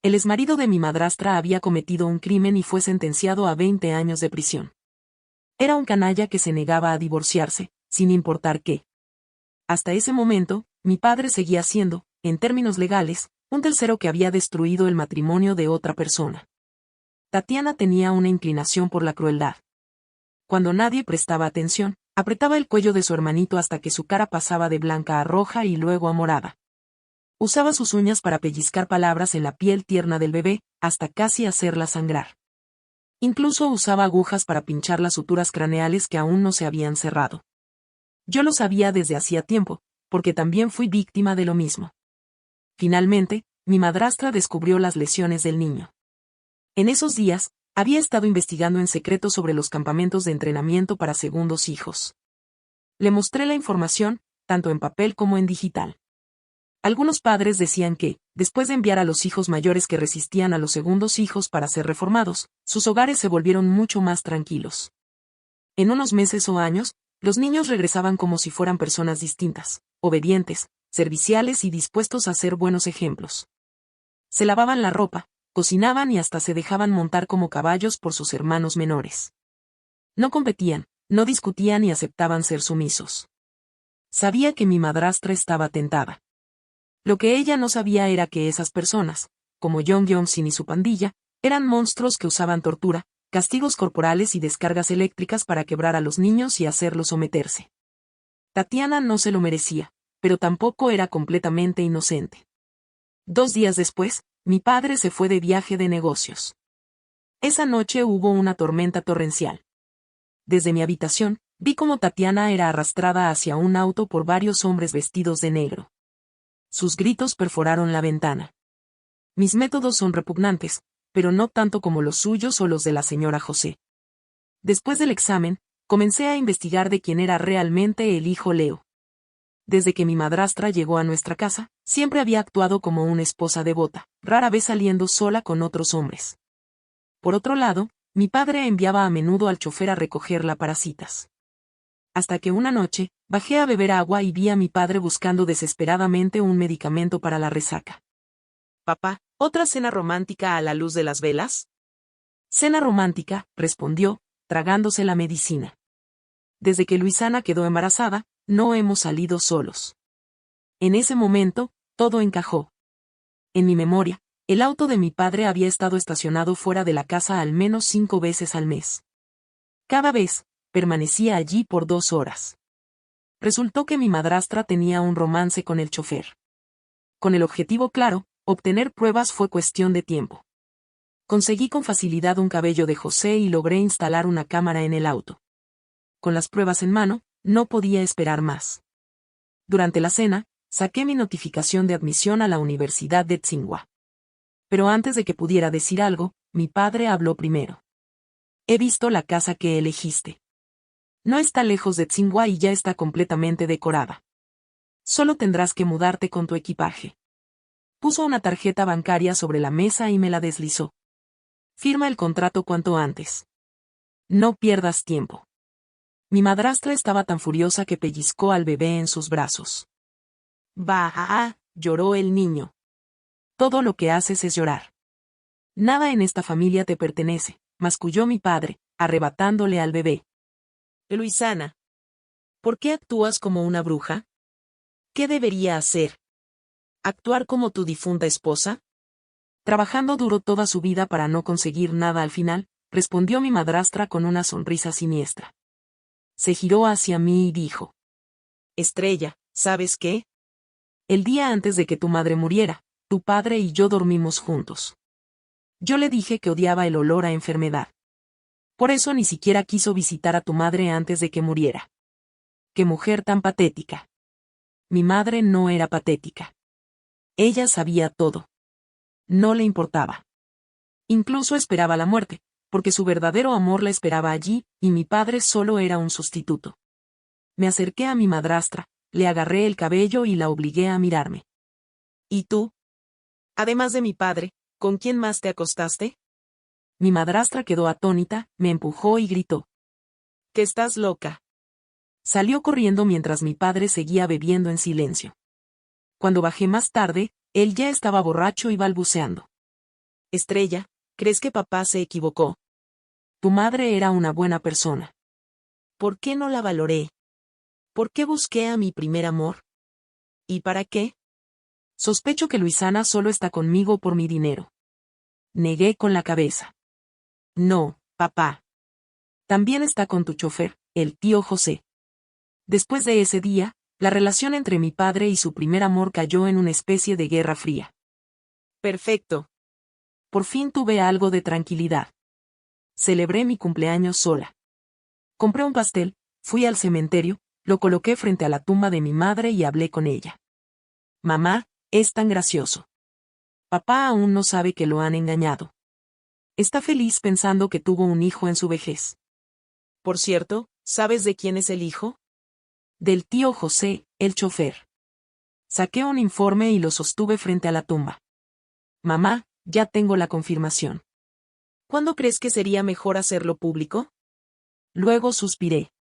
S1: El exmarido de mi madrastra había cometido un crimen y fue sentenciado a 20 años de prisión. Era un canalla que se negaba a divorciarse, sin importar qué. Hasta ese momento, mi padre seguía siendo, en términos legales, un tercero que había destruido el matrimonio de otra persona. Tatiana tenía una inclinación por la crueldad. Cuando nadie prestaba atención, apretaba el cuello de su hermanito hasta que su cara pasaba de blanca a roja y luego a morada. Usaba sus uñas para pellizcar palabras en la piel tierna del bebé, hasta casi hacerla sangrar. Incluso usaba agujas para pinchar las suturas craneales que aún no se habían cerrado. Yo lo sabía desde hacía tiempo, porque también fui víctima de lo mismo. Finalmente, mi madrastra descubrió las lesiones del niño. En esos días, había estado investigando en secreto sobre los campamentos de entrenamiento para segundos hijos. Le mostré la información, tanto en papel como en digital. Algunos padres decían que, después de enviar a los hijos mayores que resistían a los segundos hijos para ser reformados, sus hogares se volvieron mucho más tranquilos. En unos meses o años, los niños regresaban como si fueran personas distintas, obedientes, serviciales y dispuestos a ser buenos ejemplos. Se lavaban la ropa, cocinaban y hasta se dejaban montar como caballos por sus hermanos menores. No competían, no discutían y aceptaban ser sumisos. Sabía que mi madrastra estaba tentada. Lo que ella no sabía era que esas personas, como John Johnson y su pandilla, eran monstruos que usaban tortura, castigos corporales y descargas eléctricas para quebrar a los niños y hacerlos someterse. Tatiana no se lo merecía, pero tampoco era completamente inocente. 2 días después, mi padre se fue de viaje de negocios. Esa noche hubo una tormenta torrencial. Desde mi habitación, vi cómo Tatiana era arrastrada hacia un auto por varios hombres vestidos de negro. Sus gritos perforaron la ventana. Mis métodos son repugnantes, pero no tanto como los suyos o los de la señora José. Después del examen, comencé a investigar de quién era realmente el hijo Leo. Desde que mi madrastra llegó a nuestra casa, siempre había actuado como una esposa devota, rara vez saliendo sola con otros hombres. Por otro lado, mi padre enviaba a menudo al chofer a recogerla para citas. Hasta que una noche, bajé a beber agua y vi a mi padre buscando desesperadamente un medicamento para la resaca.
S2: Papá, ¿otra cena romántica a la luz de las velas?
S1: Cena romántica, respondió, tragándose la medicina. Desde que Luisana quedó embarazada, no hemos salido solos. En ese momento, todo encajó. En mi memoria, el auto de mi padre había estado estacionado fuera de la casa al menos 5 veces al mes. Cada vez, permanecía allí por 2 horas. Resultó que mi madrastra tenía un romance con el chofer. Con el objetivo claro, obtener pruebas fue cuestión de tiempo. Conseguí con facilidad un cabello de José y logré instalar una cámara en el auto. Con las pruebas en mano, no podía esperar más. Durante la cena, saqué mi notificación de admisión a la Universidad de Tsinghua. Pero antes de que pudiera decir algo, mi padre habló primero. He visto la casa que elegiste. No está lejos de Tsinghua y ya está completamente decorada. Solo tendrás que mudarte con tu equipaje. Puso una tarjeta bancaria sobre la mesa y me la deslizó. Firma el contrato cuanto antes. No pierdas tiempo. Mi madrastra estaba tan furiosa que pellizcó al bebé en sus brazos. Bah, lloró el niño. Todo lo que haces es llorar. Nada en esta familia te pertenece, masculló mi padre, arrebatándole al bebé.
S2: Luisana. ¿Por qué actúas como una bruja? ¿Qué debería hacer? ¿Actuar como tu difunta esposa?
S1: Trabajando duro toda su vida para no conseguir nada al final, respondió mi madrastra con una sonrisa siniestra. Se giró hacia mí y dijo:
S2: Estrella, ¿sabes qué?
S1: El día antes de que tu madre muriera, tu padre y yo dormimos juntos. Yo le dije que odiaba el olor a enfermedad. Por eso ni siquiera quiso visitar a tu madre antes de que muriera. ¡Qué mujer tan patética! Mi madre no era patética. Ella sabía todo. No le importaba. Incluso esperaba la muerte, porque su verdadero amor la esperaba allí, y mi padre solo era un sustituto. Me acerqué a mi madrastra, le agarré el cabello y la obligué a mirarme.
S2: ¿Y tú? Además de mi padre, ¿con quién más te acostaste?
S1: Mi madrastra quedó atónita, me empujó y gritó:
S2: ¿Que estás loca?
S1: Salió corriendo mientras mi padre seguía bebiendo en silencio. Cuando bajé más tarde, él ya estaba borracho y balbuceando.
S2: Estrella, ¿crees que papá se equivocó?
S1: Tu madre era una buena persona.
S2: ¿Por qué no la valoré? ¿Por qué busqué a mi primer amor? ¿Y para qué?
S1: Sospecho que Luisana solo está conmigo por mi dinero. Negué con la cabeza. No, papá. También está con tu chofer, el tío José. Después de ese día, la relación entre mi padre y su primer amor cayó en una especie de guerra fría.
S2: Perfecto.
S1: Por fin tuve algo de tranquilidad. Celebré mi cumpleaños sola. Compré un pastel, fui al cementerio, lo coloqué frente a la tumba de mi madre y hablé con ella. Mamá, es tan gracioso. Papá aún no sabe que lo han engañado. Está feliz pensando que tuvo un hijo en su vejez.
S2: Por cierto, ¿sabes de quién es el hijo?
S1: Del tío José, el chofer. Saqué un informe y lo sostuve frente a la tumba. Mamá, ya tengo la confirmación.
S2: ¿Cuándo crees que sería mejor hacerlo público?
S1: Luego suspiré.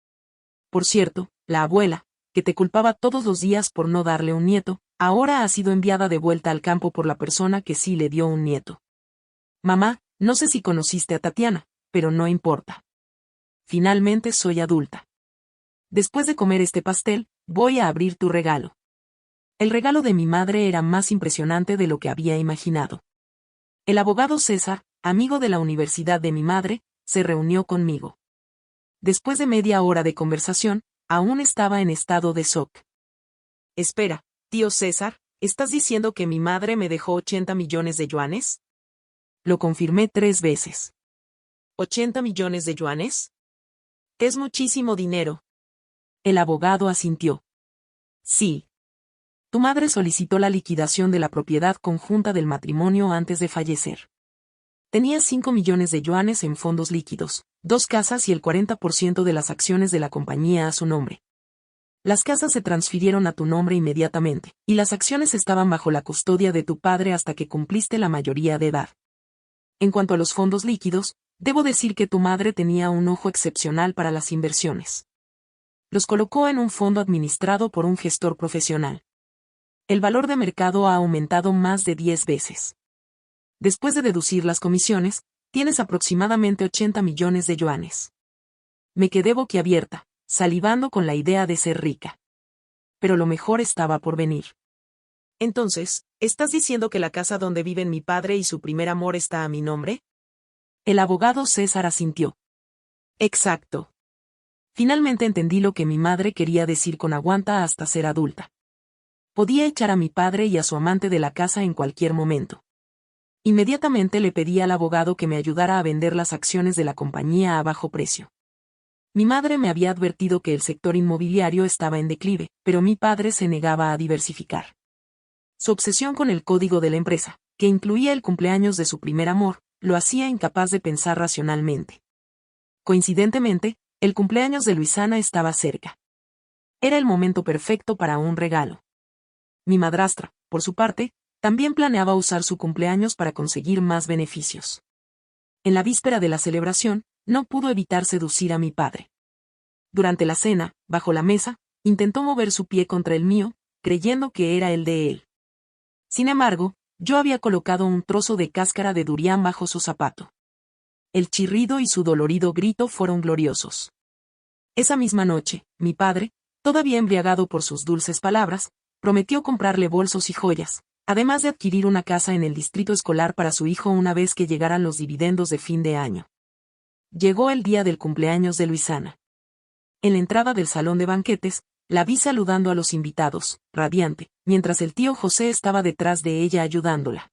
S1: Por cierto, la abuela, que te culpaba todos los días por no darle un nieto, ahora ha sido enviada de vuelta al campo por la persona que sí le dio un nieto. Mamá, no sé si conociste a Tatiana, pero no importa. Finalmente soy adulta. Después de comer este pastel, voy a abrir tu regalo. El regalo de mi madre era más impresionante de lo que había imaginado. El abogado César, amigo de la universidad de mi madre, se reunió conmigo. Después de media hora de conversación, aún estaba en estado de shock.
S2: Espera, tío César, ¿estás diciendo que mi madre me dejó 80 millones de yuanes?
S1: Lo confirmé 3 veces.
S2: ¿80 millones de yuanes? Es muchísimo dinero.
S1: El abogado asintió. Sí. Tu madre solicitó la liquidación de la propiedad conjunta del matrimonio antes de fallecer. Tenía 5 millones de yuanes en fondos líquidos, 2 casas y el 40% de las acciones de la compañía a su nombre. Las casas se transfirieron a tu nombre inmediatamente, y las acciones estaban bajo la custodia de tu padre hasta que cumpliste la mayoría de edad. En cuanto a los fondos líquidos, debo decir que tu madre tenía un ojo excepcional para las inversiones. Los colocó en un fondo administrado por un gestor profesional. El valor de mercado ha aumentado más de 10 veces. Después de deducir las comisiones, tienes aproximadamente 80 millones de yuanes. Me quedé boquiabierta, salivando con la idea de ser rica. Pero lo mejor estaba por venir.
S2: Entonces, ¿estás diciendo que la casa donde viven mi padre y su primer amor está a mi nombre?
S1: El abogado César asintió. Exacto. Finalmente entendí lo que mi madre quería decir con aguanta hasta ser adulta. Podía echar a mi padre y a su amante de la casa en cualquier momento. Inmediatamente le pedí al abogado que me ayudara a vender las acciones de la compañía a bajo precio. Mi madre me había advertido que el sector inmobiliario estaba en declive, pero mi padre se negaba a diversificar. Su obsesión con el código de la empresa, que incluía el cumpleaños de su primer amor, lo hacía incapaz de pensar racionalmente. Coincidentemente, el cumpleaños de Luisana estaba cerca. Era el momento perfecto para un regalo. Mi madrastra, por su parte, también planeaba usar su cumpleaños para conseguir más beneficios. En la víspera de la celebración, no pudo evitar seducir a mi padre. Durante la cena, bajo la mesa, intentó mover su pie contra el mío, creyendo que era el de él. Sin embargo, yo había colocado un trozo de cáscara de durián bajo su zapato. El chirrido y su dolorido grito fueron gloriosos. Esa misma noche, mi padre, Todavía embriagado por sus dulces palabras, prometió comprarle bolsos y joyas, además de adquirir una casa en el distrito escolar para su hijo una vez que llegaran los dividendos de fin de año. Llegó el día del cumpleaños de Luisana. En la entrada del salón de banquetes, la vi saludando a los invitados, radiante, mientras el tío José estaba detrás de ella ayudándola.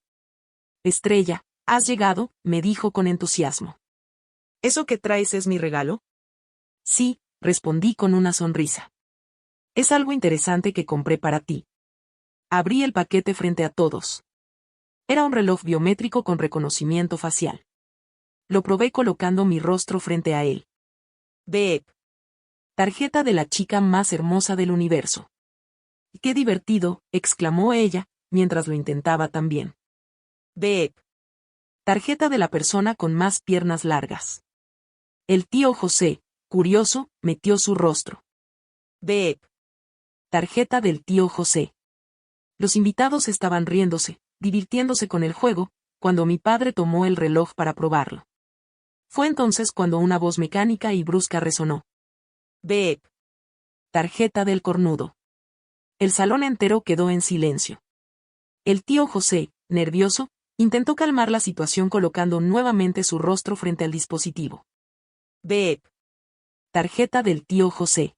S1: «Estrella, has llegado», me dijo con entusiasmo.
S2: ¿Eso que traes es mi regalo?
S1: Sí, respondí con una sonrisa. Es algo interesante que compré para ti. Abrí el paquete frente a todos. Era un reloj biométrico con reconocimiento facial. Lo probé colocando mi rostro frente a él.
S2: Beep.
S1: Tarjeta de la chica más hermosa del universo. ¡Qué divertido!, exclamó ella, mientras lo intentaba también.
S2: Beep.
S1: Tarjeta de la persona con más piernas largas. El tío José, curioso, metió su rostro.
S2: Beep.
S1: Tarjeta del tío José. Los invitados estaban riéndose, divirtiéndose con el juego, cuando mi padre tomó el reloj para probarlo. Fue entonces cuando una voz mecánica y brusca resonó.
S2: Beep.
S1: Tarjeta del cornudo. El salón entero quedó en silencio. El tío José, nervioso, intentó calmar la situación colocando nuevamente su rostro frente al dispositivo.
S2: Beep.
S1: Tarjeta del tío José.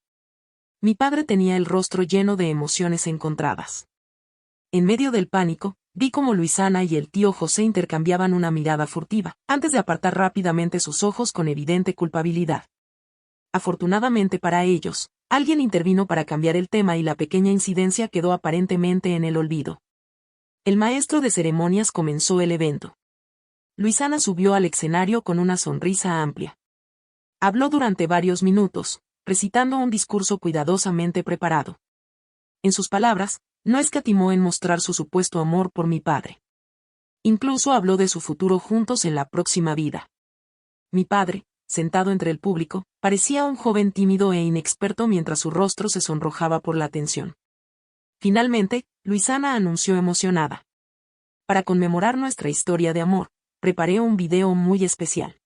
S1: Mi padre tenía el rostro lleno de emociones encontradas. En medio del pánico, vi cómo Luisana y el tío José intercambiaban una mirada furtiva, antes de apartar rápidamente sus ojos con evidente culpabilidad. Afortunadamente para ellos, alguien intervino para cambiar el tema y la pequeña incidencia quedó aparentemente en el olvido. El maestro de ceremonias comenzó el evento. Luisana subió al escenario con una sonrisa amplia. Habló durante varios minutos, recitando un discurso cuidadosamente preparado. En sus palabras, no escatimó en mostrar su supuesto amor por mi padre. Incluso habló de su futuro juntos en la próxima vida. Mi padre, sentado entre el público, parecía un joven tímido e inexperto mientras su rostro se sonrojaba por la tensión. Finalmente, Luisana anunció emocionada. Para conmemorar nuestra historia de amor, preparé un video muy especial.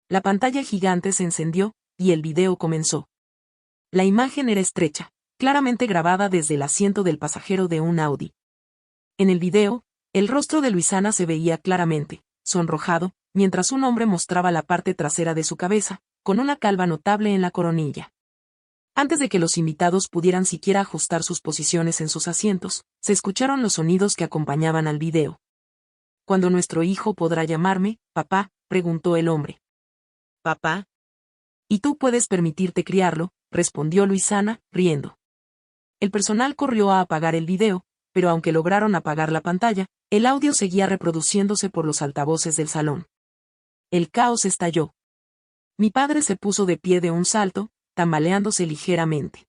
S1: La pantalla gigante se encendió, y el video comenzó. La imagen era estrecha, claramente grabada desde el asiento del pasajero de un Audi. En el video, el rostro de Luisana se veía claramente, sonrojado, mientras un hombre mostraba la parte trasera de su cabeza, con una calva notable en la coronilla. Antes de que los invitados pudieran siquiera ajustar sus posiciones en sus asientos, se escucharon los sonidos que acompañaban al video. «¿Cuándo nuestro hijo podrá llamarme, papá?», preguntó el hombre.
S2: ¿Papá?
S1: «¿Y tú puedes permitirte criarlo?», respondió Luisana, riendo. El personal corrió a apagar el video, pero aunque lograron apagar la pantalla, el audio seguía reproduciéndose por los altavoces del salón. El caos estalló. Mi padre se puso de pie de un salto, tambaleándose ligeramente.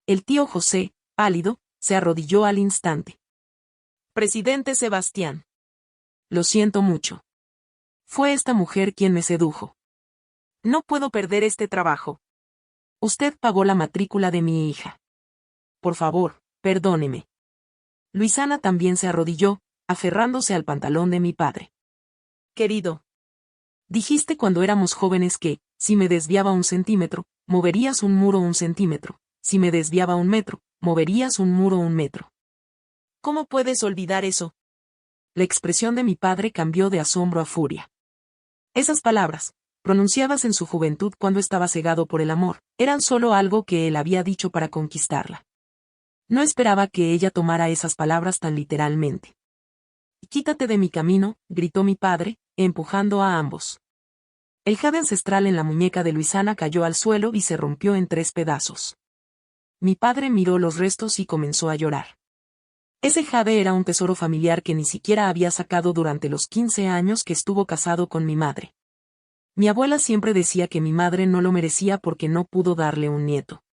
S1: El tío José, pálido, se arrodilló al instante.
S2: Presidente Sebastián.
S1: Lo siento mucho. Fue esta mujer quien me sedujo.
S2: No puedo perder este trabajo.
S1: Usted pagó la matrícula de mi hija. Por favor, perdóneme. Luisana también se arrodilló, aferrándose al pantalón de mi padre.
S2: Querido.
S1: Dijiste cuando éramos jóvenes que, si me desviaba 1 centímetro, moverías un muro 1 centímetro, si me desviaba 1 metro, moverías un muro 1 metro.
S2: ¿Cómo puedes olvidar eso?
S1: La expresión de mi padre cambió de asombro a furia. Esas palabras, pronunciadas en su juventud cuando estaba cegado por el amor, eran solo algo que él había dicho para conquistarla. No esperaba que ella tomara esas palabras tan literalmente. «Quítate de mi camino», gritó mi padre, empujando a ambos. El jade ancestral en la muñeca de Luisana cayó al suelo y se rompió en 3 pedazos. Mi padre miró los restos y comenzó a llorar. Ese jade era un tesoro familiar que ni siquiera había sacado durante los 15 años que estuvo casado con mi madre. Mi abuela siempre decía que mi madre no lo merecía porque no pudo darle un nieto.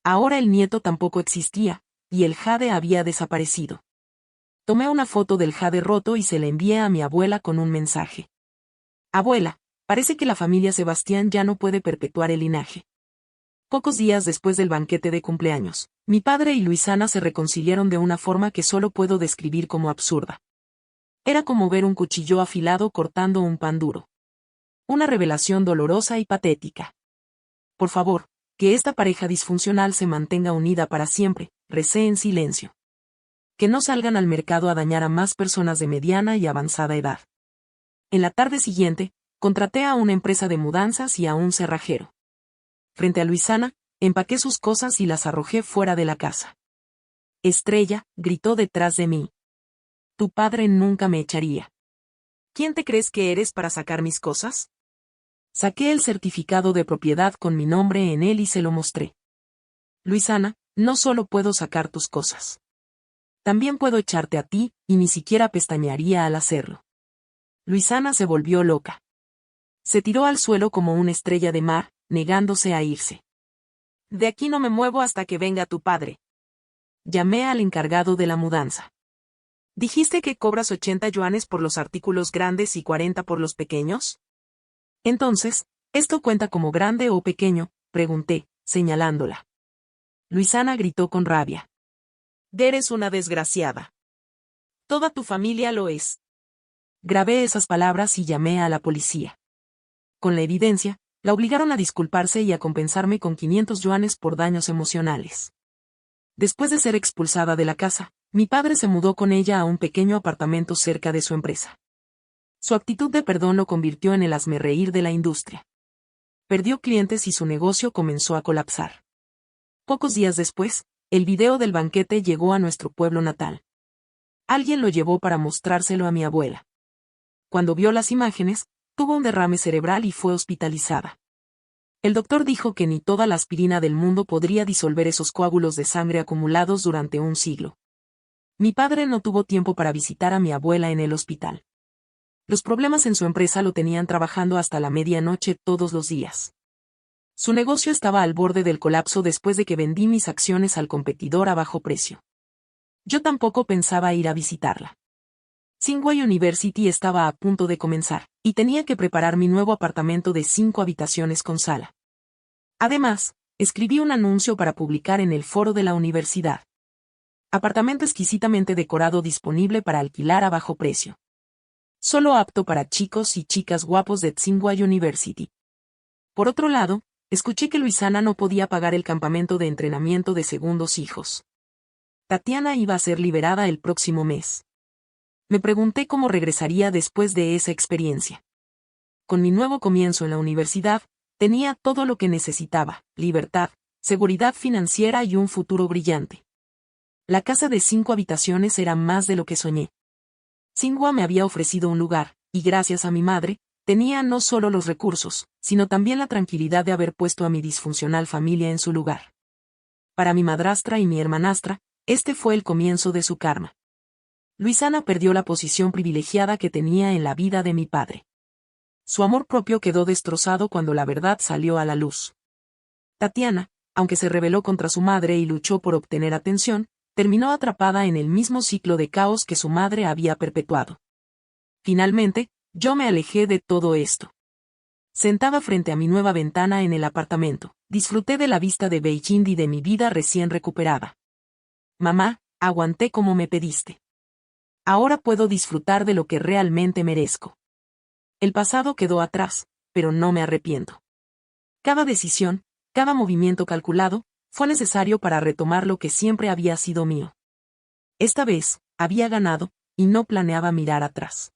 S1: Ahora el nieto tampoco existía, y el jade había desaparecido. Tomé una foto del jade roto y se la envié a mi abuela con un mensaje. «Abuela, parece que la familia Sebastián ya no puede perpetuar el linaje». Pocos días después del banquete de cumpleaños, mi padre y Luisana se reconciliaron de una forma que solo puedo describir como absurda. Era como ver un cuchillo afilado cortando un pan duro. Una revelación dolorosa y patética. «Por favor, que esta pareja disfuncional se mantenga unida para siempre, recé en silencio. Que no salgan al mercado a dañar a más personas de mediana y avanzada edad. En la tarde siguiente, contraté a una empresa de mudanzas y a un cerrajero. Frente a Luisana, empaqué sus cosas y las arrojé fuera de la casa. Estrella, gritó detrás de mí. Tu padre nunca me echaría.
S2: ¿Quién te crees que eres para sacar mis cosas?
S1: Saqué el certificado de propiedad con mi nombre en él y se lo mostré. Luisana, no solo puedo sacar tus cosas. También puedo echarte a ti, y ni siquiera pestañearía al hacerlo. Luisana se volvió loca. Se tiró al suelo como una estrella de mar, negándose a irse.
S2: De aquí no me muevo hasta que venga tu padre.
S1: Llamé al encargado de la mudanza.
S2: ¿Dijiste que cobras 80 yuanes por los artículos grandes y 40 por los pequeños?
S1: Entonces, ¿esto cuenta como grande o pequeño?, pregunté, señalándola. Luisana gritó con rabia.
S2: Eres una desgraciada. Toda tu familia lo es.
S1: Grabé esas palabras y llamé a la policía. Con la evidencia, la obligaron a disculparse y a compensarme con 500 yuanes por daños emocionales. Después de ser expulsada de la casa, mi padre se mudó con ella a un pequeño apartamento cerca de su empresa. Su actitud de perdón lo convirtió en el hazmerreír de la industria. Perdió clientes y su negocio comenzó a colapsar. Pocos días después, el video del banquete llegó a nuestro pueblo natal. Alguien lo llevó para mostrárselo a mi abuela. Cuando vio las imágenes, tuvo un derrame cerebral y fue hospitalizada. El doctor dijo que ni toda la aspirina del mundo podría disolver esos coágulos de sangre acumulados durante un siglo. Mi padre no tuvo tiempo para visitar a mi abuela en el hospital. Los problemas en su empresa lo tenían trabajando hasta la medianoche todos los días. Su negocio estaba al borde del colapso después de que vendí mis acciones al competidor a bajo precio. Yo tampoco pensaba ir a visitarla. Tsinghua University estaba a punto de comenzar, y tenía que preparar mi nuevo apartamento de 5 habitaciones con sala. Además, escribí un anuncio para publicar en el foro de la universidad. Apartamento exquisitamente decorado disponible para alquilar a bajo precio. Solo apto para chicos y chicas guapos de Tsinghua University. Por otro lado, escuché que Luisana no podía pagar el campamento de entrenamiento de segundos hijos. Tatiana iba a ser liberada el próximo mes. Me pregunté cómo regresaría después de esa experiencia. Con mi nuevo comienzo en la universidad, tenía todo lo que necesitaba: libertad, seguridad financiera y un futuro brillante. La casa de 5 habitaciones era más de lo que soñé. Tsinghua me había ofrecido un lugar, y gracias a mi madre, tenía no solo los recursos, sino también la tranquilidad de haber puesto a mi disfuncional familia en su lugar. Para mi madrastra y mi hermanastra, este fue el comienzo de su karma. Luisana perdió la posición privilegiada que tenía en la vida de mi padre. Su amor propio quedó destrozado cuando la verdad salió a la luz. Tatiana, aunque se rebeló contra su madre y luchó por obtener atención, terminó atrapada en el mismo ciclo de caos que su madre había perpetuado. Finalmente, yo me alejé de todo esto. Sentada frente a mi nueva ventana en el apartamento, disfruté de la vista de Beijing y de mi vida recién recuperada. Mamá, aguanté como me pediste. Ahora puedo disfrutar de lo que realmente merezco. El pasado quedó atrás, pero no me arrepiento. Cada decisión, cada movimiento calculado, fue necesario para retomar lo que siempre había sido mío. Esta vez, había ganado, y no planeaba mirar atrás.